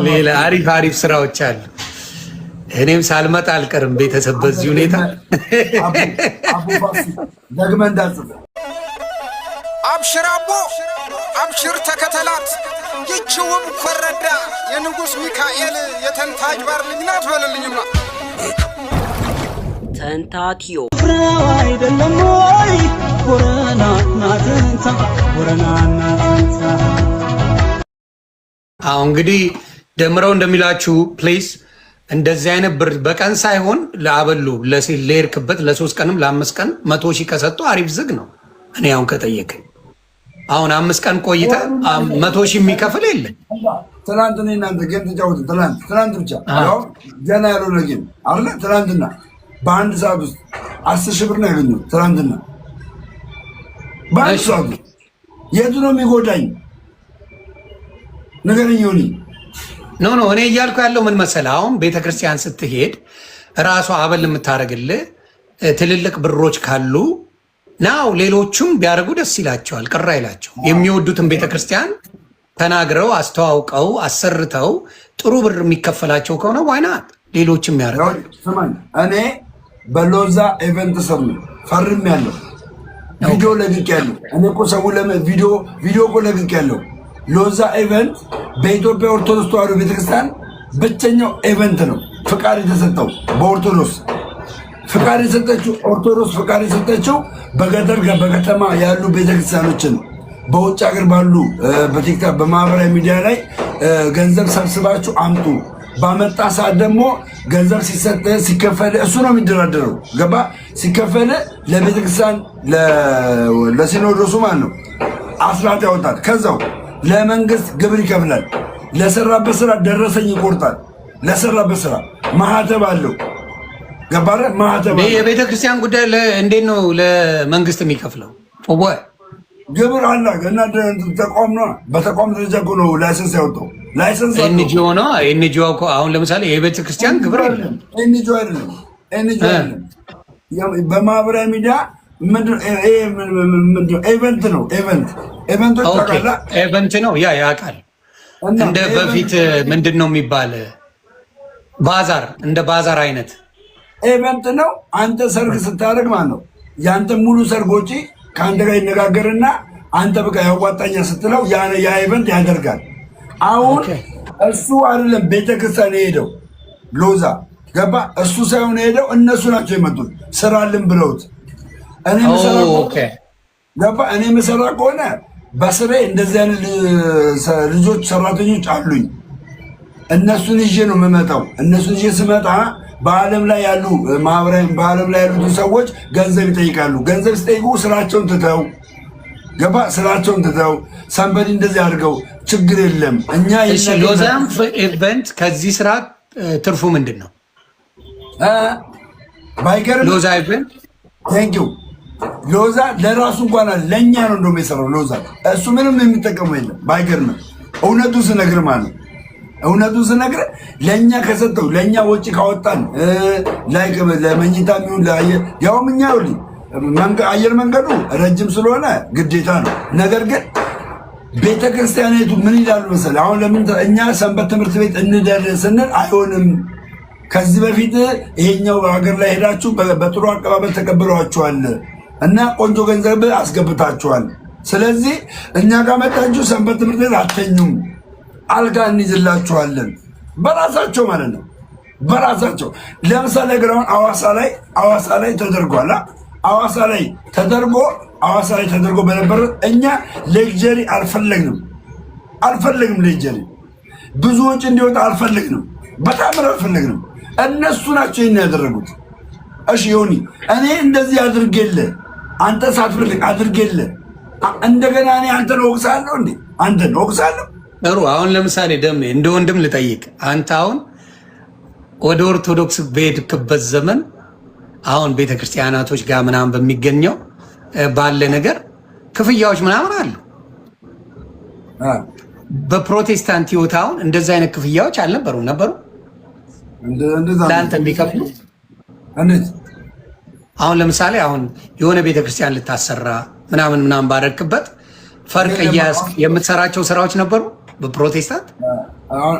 ሌላ አሪፍ ስራዎች አሉ። እኔም ሳልመጣ አልቀርም። ቤተሰብ በዚህ ሁኔታ ደግመህ እንዳጽፍ አብሽር አቦ አብሽር ተከተላት ይችውም ኮረዳ የንጉስ ሚካኤል የተንታጅ ባር ልጅ ናት በለልኝማ ተንታቲዮ አይደለም ወይ ወረና ናትንታ ወረና ናትንታ አሁን እንግዲህ ደምረው እንደሚላችሁ ፕሌስ እንደዚህ አይነት ብር በቀን ሳይሆን ለአበሉ ለሄድክበት ለ3 ቀንም ለ5 ቀን 100 ሺህ ከሰጡ አሪፍ ዝግ ነው። እኔ አሁን ከጠየቀኝ አሁን 5 ቀን ቆይተ 100 ሺህ የሚከፍል የለም። ትናንት እኔ እናንተ ጌም ተጫወትን። ትናንት ብቻ ያው ገና ያልሆነ ጌም አለ። ትናንትና በአንድ ሰዓት ውስጥ 10 ሺህ ብር ነው ያገኘሁት። ትናንትና በአንድ ሰዓት ውስጥ የቱ ነው የሚጎዳኝ? ነገርኝ ሆኒ ኖ እኔ እያልኩ ያለው ምን መሰለህ፣ አሁን ቤተክርስቲያን ስትሄድ ራሷ አበል የምታደርግልህ ትልልቅ ብሮች ካሉ ናው ሌሎቹም ቢያደርጉ ደስ ይላቸዋል፣ ቅር አይላቸው። የሚወዱትን ቤተክርስቲያን ተናግረው አስተዋውቀው አሰርተው ጥሩ ብር የሚከፈላቸው ከሆነ ዋይናት ሌሎችም ያደርጋሉ። እኔ በሎዛ ኢቨንት ስር ነው ፈርም ያለው ቪዲዮ ለቅቅ ያለው እኔ እኮ ሰው ቪዲዮ እኮ ለቅቅ ያለው ሎዛ ኢቨንት በኢትዮጵያ ኦርቶዶክስ ተዋሕዶ ቤተክርስቲያን ብቸኛው ኢቨንት ነው ፍቃድ የተሰጠው። በኦርቶዶክስ ፍቃድ የሰጠችው ኦርቶዶክስ ፍቃድ የሰጠችው በገጠር በከተማ ያሉ ቤተክርስቲያኖችን በውጭ ሀገር ባሉ በቲክታክ በማህበራዊ ሚዲያ ላይ ገንዘብ ሰብስባችሁ አምጡ። ባመጣ ሰዓት ደግሞ ገንዘብ ሲሰጥ ሲከፈል እሱ ነው የሚደራደረው። ገባ ሲከፈል ለቤተክርስቲያን ለሲኖዶሱ ማለት ነው አስራት ያወጣል። ከዛው ለመንግስት ግብር ይከፍላል። ለሰራበት ስራ ደረሰኝ ይቆርጣል። ለሰራበት ስራ ማህተብ አለው። ገባረ ማህተብ አለው። የቤተ ክርስቲያን ጉዳይ እንዴት ነው ለመንግስት የሚከፍለው? ግብር አለ እና ተቋም ነው። በተቋም ደረጃ እኮ ነው ላይሰንስ ያወጣው። ላይሰንስ ኤንጂኦ ነው። ኤንጂኦ እኮ አሁን ለምሳሌ የቤተ ክርስቲያን ግብር አይደለም። ኤንጂኦ አይደለም። በማህበራዊ ሚዲያ ኢቨንት ነው። ኢቨንት ነው። ያ ያውቃል። እንደ በፊት ምንድን ነው የሚባል ባዛር፣ እንደ ባዛር አይነት ኢቨንት ነው። አንተ ሰርግ ስታደርግ ማለት ነው የአንተ ሙሉ ሰርግ ወጪ ከአንተ ጋር ይነጋገርና አንተ በቃ ያዋጣኛ ስትለው ያ ኢቨንት ያደርጋል። አሁን እሱ አይደለም ቤተክርስቲያን የሄደው ሎዛ ገባ። እሱ ሳይሆን የሄደው እነሱ ናቸው የመጡት ስራልን ብለውት እኔ መሰራ ከሆነ በስሬ እንደዚህ አይነት ልጆች ሰራተኞች አሉኝ። እነሱን ይዤ ነው የምመጣው። እነሱን ይዤ ስመጣ በዓለም ላይ ያሉ በዓለም ላይ ያሉትን ሰዎች ገንዘብ ይጠይቃሉ። ገንዘብ ሲጠይቁ ስራቸውን ትተው ገባ ስራቸውን ትተው ሰንበዲ እንደዚህ አድርገው ችግር የለም እኛ ሎዛም ኢቨንት ከዚህ ስራ ትርፉ ምንድን ነው? ባይገርም ሎዛ ኢቨንት ቴንኪው ሎዛ ለራሱ እንኳን ለእኛ ነው እንደውም የሰራው ሎዛ። እሱ ምንም የሚጠቀመው የለም። ባይገርም እውነቱን ስነግር ማለት እውነቱን ስነግር ለእኛ ከሰጠው ለእኛ ወጪ ካወጣን ላይክ ለመኝታ የሚሆን ያውም እኛ አየር መንገዱ ረጅም ስለሆነ ግዴታ ነው። ነገር ግን ቤተክርስቲያኒቱ ምን ይላሉ መሰለህ? አሁን ለምን እኛ ሰንበት ትምህርት ቤት እንደር ስንል አይሆንም። ከዚህ በፊት ይሄኛው ሀገር ላይ ሄዳችሁ በጥሩ አቀባበል ተቀብለዋችኋል እና ቆንጆ ገንዘብ አስገብታችኋል። ስለዚህ እኛ ጋር መጣችሁ ሰንበት ትምህርት ቤት አተኙም፣ አልጋ እንይዝላችኋለን። በራሳቸው ማለት ነው በራሳቸው። ለምሳሌ ግራውን አዋሳ ላይ ተደርጓል። አዋሳ ላይ ተደርጎ በነበረ እኛ ሌክጀሪ አልፈለግንም። ሌክጀሪ ብዙ ወጪ እንዲወጣ አልፈለግንም። በጣም አልፈለግንም። እነሱ ናቸው ይሄን ያደረጉት። እሺ ዮኒ እኔ እንደዚህ አድርጌልህ አንተ ሳትፈልግ አድርጌልህ እንደገና እኔ አንተን ወቅሳለሁ እንዴ? አንተን ወቅሳለሁ? ጥሩ። አሁን ለምሳሌ ደም እንደ ወንድም ልጠይቅ። አንተ አሁን ወደ ኦርቶዶክስ በሄድክበት ዘመን አሁን ቤተክርስቲያናቶች ጋር ምናምን በሚገኘው ባለ ነገር ክፍያዎች ምናምን አሉ። በፕሮቴስታንት ህይወት አሁን እንደዚህ አይነት ክፍያዎች አልነበሩም? ነበሩ ለአንተ የሚከፍሉ አሁን ለምሳሌ አሁን የሆነ ቤተክርስቲያን ልታሰራ ምናምን ባረክበት ፈርቅ እያያዝክ የምትሰራቸው ስራዎች ነበሩ? በፕሮቴስታንት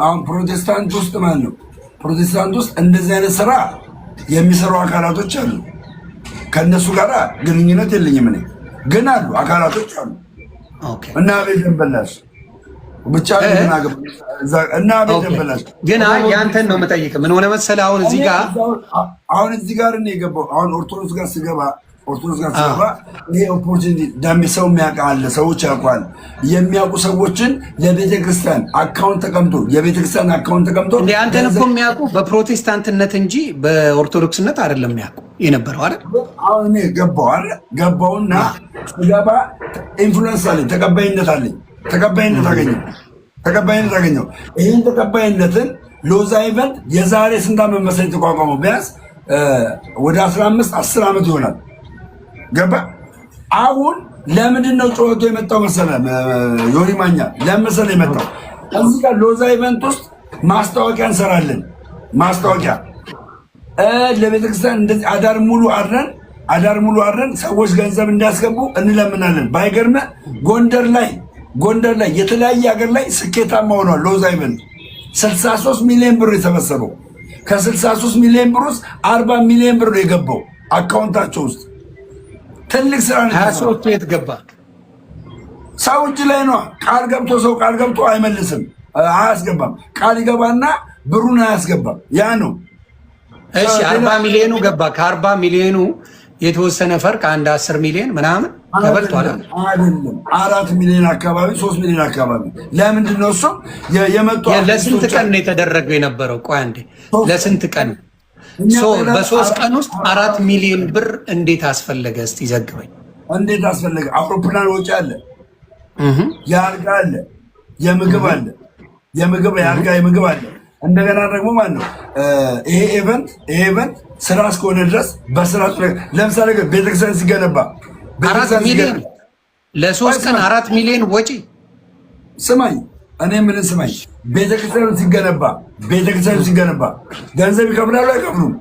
አሁን ፕሮቴስታንት ውስጥ ማለት ነው። ፕሮቴስታንት ውስጥ እንደዚህ አይነት ስራ የሚሰሩ አካላቶች አሉ። ከነሱ ጋር ግንኙነት የለኝም እኔ፣ ግን አሉ አካላቶች አሉ። እና ቤት ደንበላሽ ብቻ እና ቤት ደንበላሽ ግን ያንተን ነው የምጠይቅ። ምን ሆነ መሰለህ አሁን እዚህ ጋር ነው የገባው። አሁን ኦርቶዶክስ ጋር ስገባ ይሄ ኦፖርቹኒቲ ዳሜ ሰው የሚያውቃል፣ ሰዎች ያውቋል። የሚያውቁ ሰዎችን ለቤተክርስቲያን አካውንት ተቀምጦ የቤተክርስቲያን አካውንት ተቀምጦ እንዴ አንተን እኮ የሚያውቁ በፕሮቴስታንትነት እንጂ በኦርቶዶክስነት አይደለም የሚያውቁ የነበረው አይደል? አሁን እኔ ገባውና ስገባ ኢንፍሉዌንስ አለኝ፣ ተቀባይነት አለኝ፣ ተቀባይነት አገኘው። ይህን ተቀባይነትን ሎዛ ኢቨንት የዛሬ ስንት ዓመት መሰለኝ የተቋቋመው? ቢያንስ ወደ 15-10 ዓመት ይሆናል። ገባ። አሁን ለምንድን ነው ጩኸቱ የመጣው መሰለህ? ዮኒ ማኛ ለምን መሰለህ የመጣው? እዚህ ጋር ሎዛ ኢቨንት ውስጥ ማስታወቂያ እንሰራለን። ማስታወቂያ ለቤተክርስቲያን እንደዚህ አዳር ሙሉ አድረን ሰዎች ገንዘብ እንዲያስገቡ እንለምናለን። ባይገርምህ ጎንደር ላይ የተለያየ ሀገር ላይ ስኬታማ ሆኗል ሎዛ ኢቨንት። 63 ሚሊዮን ብር የሰበሰበው፣ ከ63 ሚሊዮን ብር ውስጥ 40 ሚሊዮን ብር የገባው አካውንታቸው ውስጥ። ትልቅ ስራ ነው። 23 የት ገባ? ሰው እጅ ላይ ነው። ሰው ቃል ገብቶ አይመልስም፣ አያስገባም። ቃል ይገባና ብሩን አያስገባም። ያ ነው። እሺ 40 ሚሊዮኑ ገባ። ከ40 ሚሊዮኑ የተወሰነ ፈርቅ አንድ 10 ሚሊዮን ምናምን ተበልቷል። አይደለም 4 ሚሊዮን አካባቢ 3 ሚሊዮን አካባቢ። ለምንድን ነው እሱ የመጣው? ለስንት ቀን ነው የተደረገው የነበረው? ቆይ አንዴ፣ ለስንት ቀን? በ3 ቀን ውስጥ 4 ሚሊዮን ብር እንዴት አስፈለገ? እስቲ ዘግበኝ። እንዴት አስፈለገ? አውሮፕላን ወጪ አለ፣ የአልጋ አለ፣ የምግብ አለ፣ የአልጋ የምግብ አለ። እንደገና ደግሞ ማለት ነው ይሄ ኢቨንት ስራ እስከሆነ ድረስ በስራ ለምሳሌ ቤተክርስቲያን ሲገነባ 4 ሚሊዮን ለ3 ቀን 4 ሚሊዮን ወጪ። ስማኝ፣ እኔ ምን ስማኝ፣ ቤተክርስቲያኑ ሲገነባ ገንዘብ ይከፍላሉ አይከፍሉም?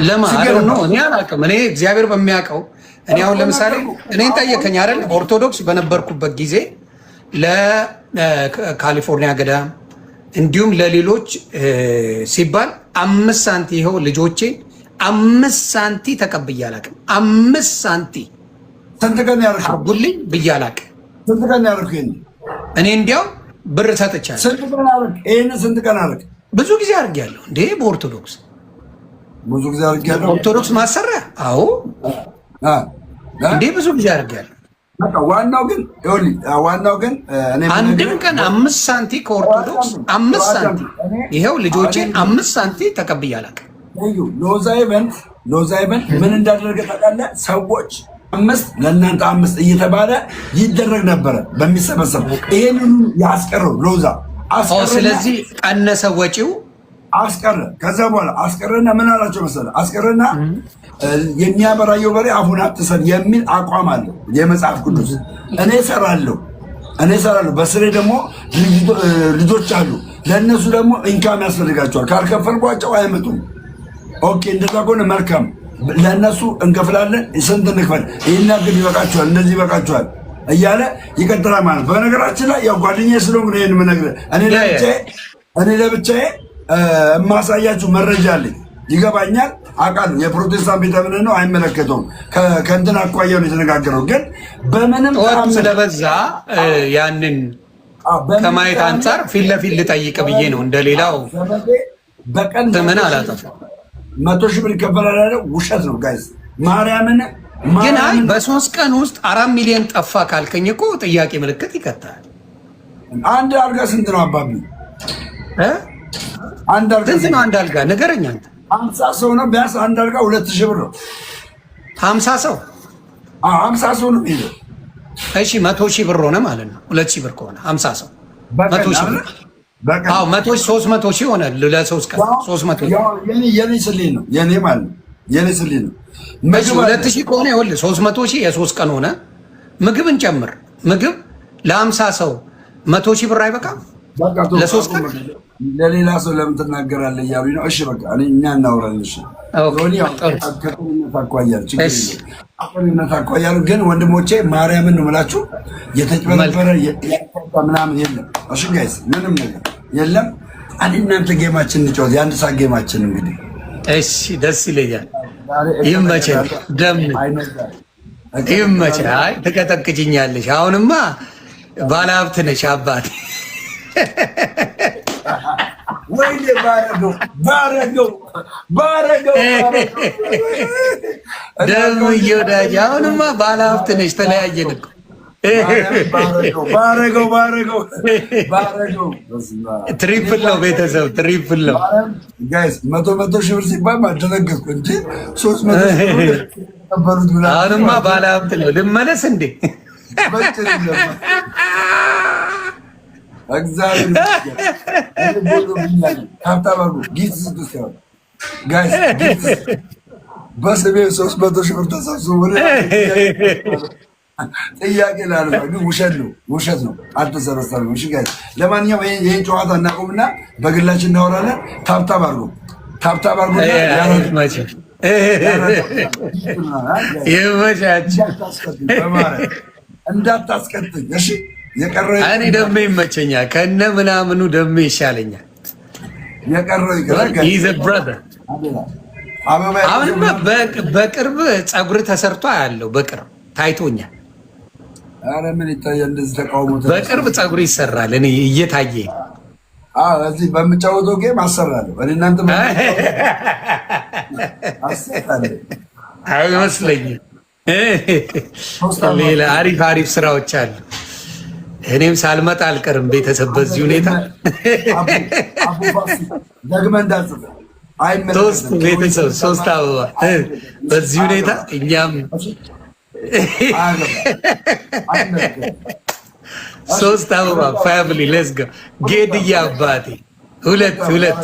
ለማለት ነው። እኔ አላውቅም። እኔ እግዚአብሔር በሚያውቀው እኔ አሁን ለምሳሌ እኔን ጠየቀኝ አይደል? ኦርቶዶክስ በነበርኩበት ጊዜ ለካሊፎርኒያ ገዳም እንዲሁም ለሌሎች ሲባል 5 ሳንቲ ይኸው ልጆቼ 5 ሳንቲ ተቀብዬ አላውቅም። 5 ሳንቲ ስንት ቀን አድርጉልኝ ብዬ አላውቅም። ስንት ቀን ያደርኩ? እኔ እንዲያው ብር ሰጥቻለሁ። ስንት ቀን አደረግ? ብዙ ጊዜ አድርጌያለሁ። እንዴ በኦርቶዶክስ ብዙ ጊዜ አድርጌያለሁ። ኦርቶዶክስ ማሰሪያ? አዎ እንዴ ብዙ ጊዜ አድርጌያለሁ። ዋናው ግን አንድም ቀን 5 ሳንቲ ከኦርቶዶክስ 5 ሳንቲ ይኸው ልጆቼን 5 ሳንቲ ተቀብዬ አላውቅም። ሎዛ ኢቨንት ምን እንዳደረገ ታውቃለህ? ሰዎች 5 ለእናንተ 5 እየተባለ ይደረግ ነበረ በሚሰበሰብ። ይሄንን ያስቀረው ሎዛ አስቀረ። ስለዚህ ቀነሰ ወጪው አስቀረ። ከዛ በኋላ አስቀረና ምን አላቸው መሰለህ? አስቀረና የሚያበራየው በሬ አፉን አትሰር የሚል አቋም አለው የመጽሐፍ ቅዱስ። እኔ እሰራለሁ። በስሬ ደግሞ ልጆች አሉ። ለእነሱ ደግሞ ኢንካም ያስፈልጋቸዋል። ካልከፈልኳቸው አይመጡም። ኦኬ፣ እንደዛ ከሆነ መልካም፣ ለእነሱ እንከፍላለን። ስንት እንክፈል? ይህን ያክል ይበቃቸዋል፣ እንደዚህ ይበቃቸዋል እያለ ይቀጥላል ማለት። በነገራችን ላይ ያው ጓደኛዬ ስለሆንኩ ነው ይሄን የምነግርህ። እኔ ለብቻዬ የማሳያችሁ መረጃ አለኝ። ይገባኛል፣ አውቃለሁ። የፕሮቴስታንት ቤተ እምነት ነው፣ አይመለከተውም። ከእንትን አኳያ ነው የተነጋገረው። ግን በምንም ስለበዛ ያንን ከማየት አንጻር ፊት ለፊት ልጠይቅ ብዬ ነው። እንደሌላው በቀን ምን አላጠፋም። 100 ሺህ ብር ይከፈላል ያለ ውሸት ነው ጋይስ። ማርያምን ግን በ3 ቀን ውስጥ 4 ሚሊዮን ጠፋ ካልከኝ እኮ ጥያቄ ምልክት ይከታል። አንድ አልጋ ስንት ነው አባቢ? አንድ አልጋ ስንት ነው? አንድ አልጋ ንገረኝ አንተ። 50 ሰው ነው ቢያንስ አንድ አልጋ 2000 ብር ነው። 50 ሰው 50 ሰው ነው የሚለው። እሺ 100 ሺህ ብር ሆነ ማለት ነው። 2000 ብር ከሆነ 50 ሰው 100 ሺህ ብር። አዎ 300 ሺህ ሆነ ለ3 ቀን 300 የኔ ስሌት ነው የኔ ማለት ነው። የኔ ስሌት ነው። ምግብ 2000 ከሆነ ይኸውልህ 300 ሺህ የ3 ቀን ሆነ። ምግብን ጨምር። ምግብ ለ50 ሰው 100 ሺህ ብር አይበቃም? ለ3 ቀን ለሌላ ሰው ለምን ትናገራለህ እያሉኝ ነው። እሺ በቃ እኛ እናወራለን። እሺ ሆኒ አኳያ ችግር የለም። አቆሪነት አቆያሉ። ግን ወንድሞቼ ማርያምን ነው የምላችሁ የተጭበረበረ ምናምን የለም። እሺ ጋይስ ምንም ነገር የለም። እናንተ ጌማችን እንጫወት። የአንድ ሰዓት ጌማችን እንግዲህ እሺ፣ ደስ ይለኛል። ይመችህ ደም ይመችህ። አይ ትቀጠቅጭኛለሽ። አሁንማ ባለሀብት ነሽ አባቴ። ወይኔ ባረገው ደም እየወዳጅ አሁንማ ባለሀብት ነሽ። ተለያየን እኮ ባረገው ትሪፕል ነው ቤተሰብ፣ ትሪፕል ነው ጋይስ። 100 ሺህ ብር ሲባል ማደነገጥኩ እንጂ 300 ሺህ ብር ተቀበሉት ብላ። አሁንማ ባለሀብት ነው። ልመለስ እንዴ? እግዚአብሔር ታብታባሩ ጊፍት ስጡት ጋይስ። በስሜ 300 ሺህ ብር ተሰብስቦ ጥያቄ ላለ ግን ውሸት ነው። አልተሰበሰበም። እሺ ጋይስ፣ ለማንኛውም ይሄን ጨዋታ እናቆምና በግላችን እናወራለን። ታብታብ አድርጎ እንዳታስቀጥኝ። እሺ የቀረው እኔ ደሜ ይመቸኛል። ከነ ምናምኑ ደሜ ይሻለኛል። የቀረው አሁንማ በቅርብ ፀጉር ተሰርቶ ያለው በቅርብ ታይቶኛል። ኧረ ምን ይታያል? እንደዚህ ተቃውሞ በቅርብ ፀጉር ይሰራል። እኔ እየታየ እዚህ በምጫወተው ጌም አሰራለሁ። እኔ እናንተ አይመስለኝም። ሌላ አሪፍ ስራዎች አሉ። እኔም ሳልመጣ አልቀርም። ቤተሰብ በዚህ ሁኔታ ደግመህ እንዳትጽፍ። ሶስት ቤተሰብ 3 አበባ በዚህ ሁኔታ እኛም 3 አበባ ፋሚሊ ሌትስ ጎ ጌድያ አባቴ 2